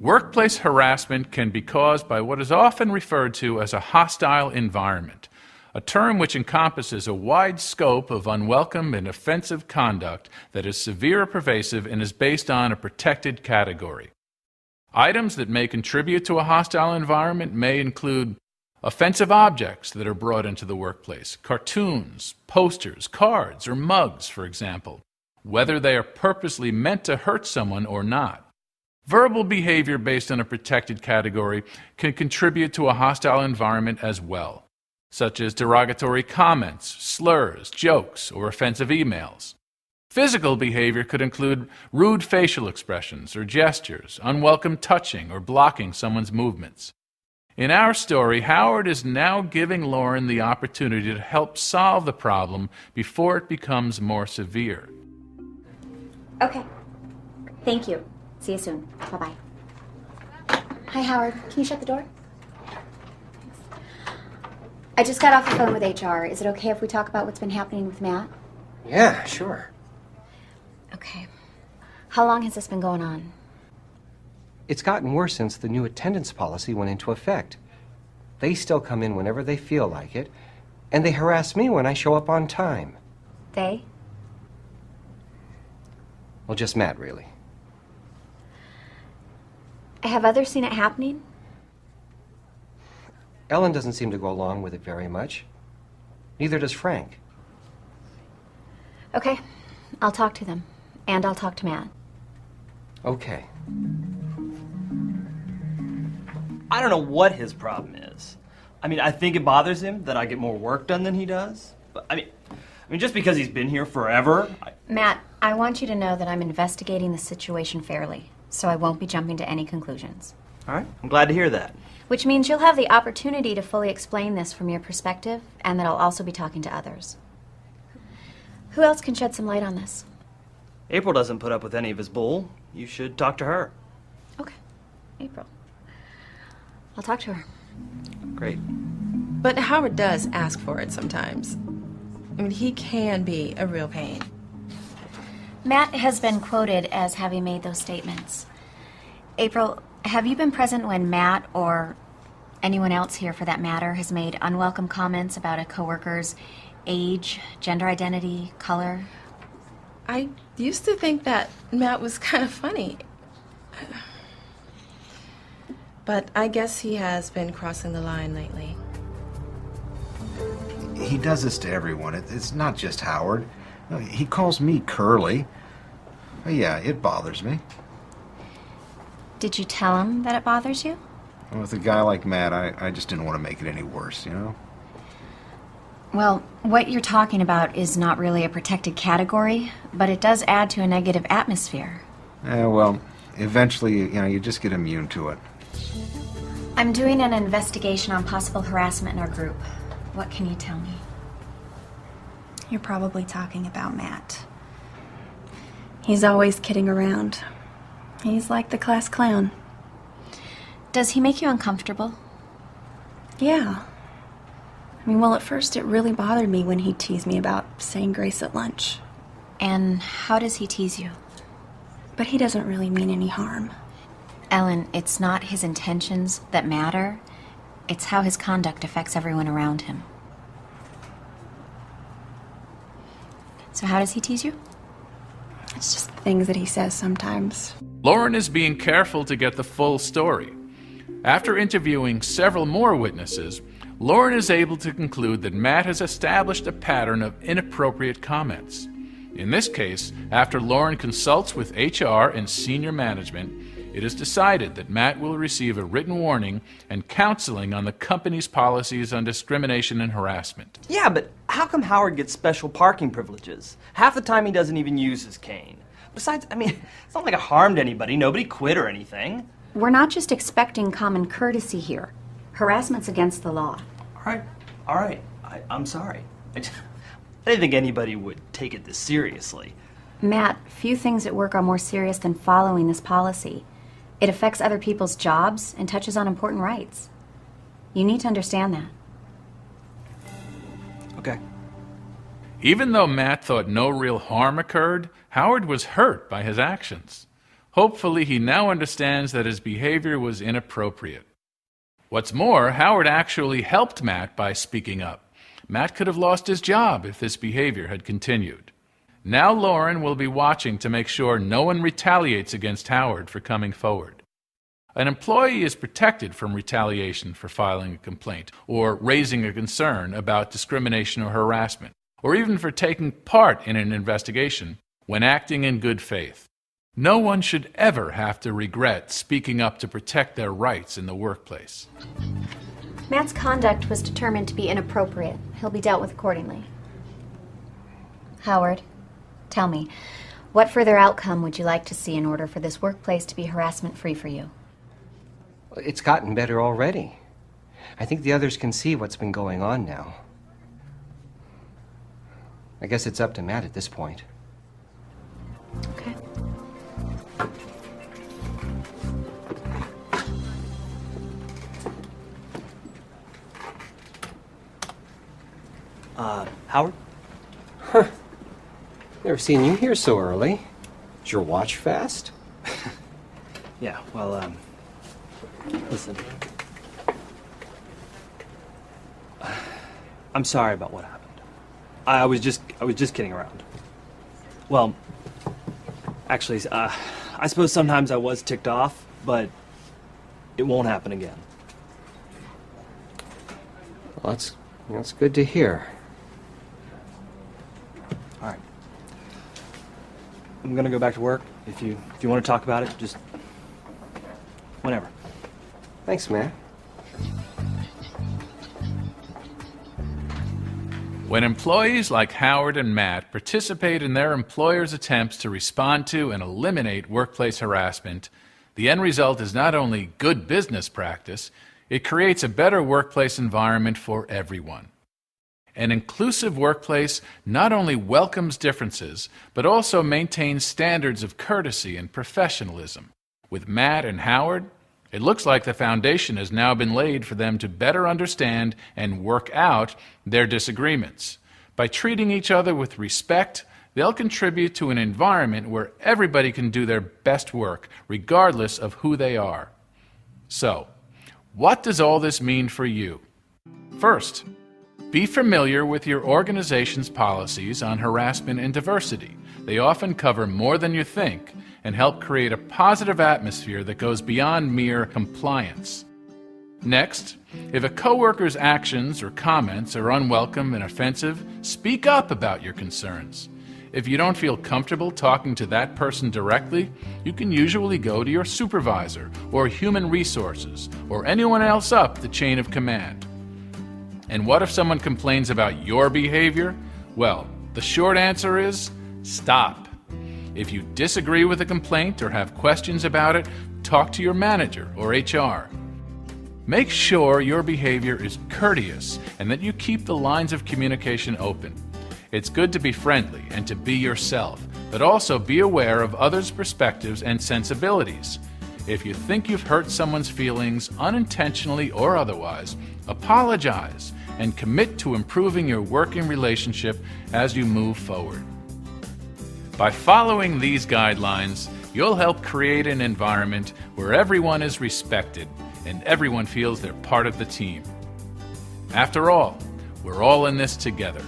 Workplace harassment can be caused by what is often referred to as a hostile environment, a term which encompasses a wide scope of unwelcome and offensive conduct that is severe or pervasive and is based on a protected category. Items that may contribute to a hostile environment may include offensive objects that are brought into the workplace, cartoons, posters, cards, or mugs, for example, whether they are purposely meant to hurt someone or not. Verbal behavior based on a protected category can contribute to a hostile environment as well, such as derogatory comments, slurs, jokes, or offensive emails. Physical behavior could include rude facial expressions or gestures, unwelcome touching, or blocking someone's movements. In our story, Howard is now giving Lauren the opportunity to help solve the problem before it becomes more severe. Okay. Thank you. See you soon. Bye-bye. Hi, Howard. Can you shut the door? I just got off the phone with HR. Is it okay if we talk about what's been happening with Matt? Yeah, sure. Okay. How long has this been going on? It's gotten worse since the new attendance policy went into effect. They still come in whenever they feel like it, and they harass me when I show up on time. They? Well, just Matt, really. Have others seen it happening? Ellen doesn't seem to go along with it very much. Neither does Frank. Okay. I'll talk to them. And I'll talk to Matt. Okay. I don't know what his problem is. I mean, I think it bothers him that I get more work done than he does. But I mean, just because he's been here forever. Matt, I want you to know that I'm investigating the situation fairly, so I won't be jumping to any conclusions. All right, I'm glad to hear that. Which means you'll have the opportunity to fully explain this from your perspective, and that I'll also be talking to others. Who else can shed some light on this? April doesn't put up with any of his bull. You should talk to her. Okay, April. I'll talk to her. Great. But Howard does ask for it sometimes. I mean, he can be a real pain. Matt has been quoted as having made those statements. April, have you been present when Matt, or anyone else here for that matter, has made unwelcome comments about a coworker's age, gender identity, color? I used to think that Matt was kind of funny. But I guess he has been crossing the line lately. He does this to everyone. It's not just Howard. He calls me Curly. Yeah, it bothers me. Did you tell him that it bothers you? With a guy like Matt, I just didn't want to make it any worse, you know? Well, what you're talking about is not really a protected category, but it does add to a negative atmosphere. Yeah, well, eventually, you just get immune to it. I'm doing an investigation on possible harassment in our group. What can you tell me? You're probably talking about Matt. He's always kidding around. He's like the class clown. Does he make you uncomfortable? Yeah. Well, at first it really bothered me when he teased me about saying grace at lunch. And how does he tease you? But he doesn't really mean any harm. Ellen, it's not his intentions that matter. It's how his conduct affects everyone around him. So how does he tease you? It's just the things that he says sometimes. Lauren is being careful to get the full story. After interviewing several more witnesses, Lauren is able to conclude that Matt has established a pattern of inappropriate comments. In this case, after Lauren consults with HR and senior management, it is decided that Matt will receive a written warning and counseling on the company's policies on discrimination and harassment. Yeah, but how come Howard gets special parking privileges? Half the time he doesn't even use his cane. Besides, it's not like it harmed anybody. Nobody quit or anything. We're not just expecting common courtesy here. Harassment's against the law. All right. I'm sorry. I didn't think anybody would take it this seriously. Matt, few things at work are more serious than following this policy. It affects other people's jobs and touches on important rights. You need to understand that. Okay. Even though Matt thought no real harm occurred, Howard was hurt by his actions. Hopefully, he now understands that his behavior was inappropriate. What's more, Howard actually helped Matt by speaking up. Matt could have lost his job if this behavior had continued. Now Lauren will be watching to make sure no one retaliates against Howard for coming forward. An employee is protected from retaliation for filing a complaint or raising a concern about discrimination or harassment, or even for taking part in an investigation when acting in good faith. No one should ever have to regret speaking up to protect their rights in the workplace. Matt's conduct was determined to be inappropriate. He'll be dealt with accordingly. Howard, tell me, what further outcome would you like to see in order for this workplace to be harassment-free for you? It's gotten better already. I think the others can see what's been going on now. I guess it's up to Matt at this point. Okay. Howard? Never seen you here so early. Is your watch fast? Yeah, well, listen. I'm sorry about what happened. I was just kidding around. Well, actually, I suppose sometimes I was ticked off, but it won't happen again. Well, that's good to hear. All right. I'm gonna go back to work. If you want to talk about it, just whenever. Thanks, Matt. When employees like Howard and Matt participate in their employer's attempts to respond to and eliminate workplace harassment, the end result is not only good business practice, it creates a better workplace environment for everyone. An inclusive workplace not only welcomes differences, but also maintains standards of courtesy and professionalism. With Matt and Howard, it looks like the foundation has now been laid for them to better understand and work out their disagreements. By treating each other with respect, they'll contribute to an environment where everybody can do their best work, regardless of who they are. So, what does all this mean for you? First, be familiar with your organization's policies on harassment and diversity. They often cover more than you think and help create a positive atmosphere that goes beyond mere compliance. Next, if a coworker's actions or comments are unwelcome and offensive, speak up about your concerns. If you don't feel comfortable talking to that person directly, you can usually go to your supervisor or human resources or anyone else up the chain of command. And what if someone complains about your behavior? Well, the short answer is stop. If you disagree with a complaint or have questions about it, talk to your manager or HR. Make sure your behavior is courteous and that you keep the lines of communication open. It's good to be friendly and to be yourself, but also be aware of others' perspectives and sensibilities. If you think you've hurt someone's feelings, unintentionally or otherwise, apologize and commit to improving your working relationship as you move forward. By following these guidelines, you'll help create an environment where everyone is respected and everyone feels they're part of the team. After all, we're all in this together.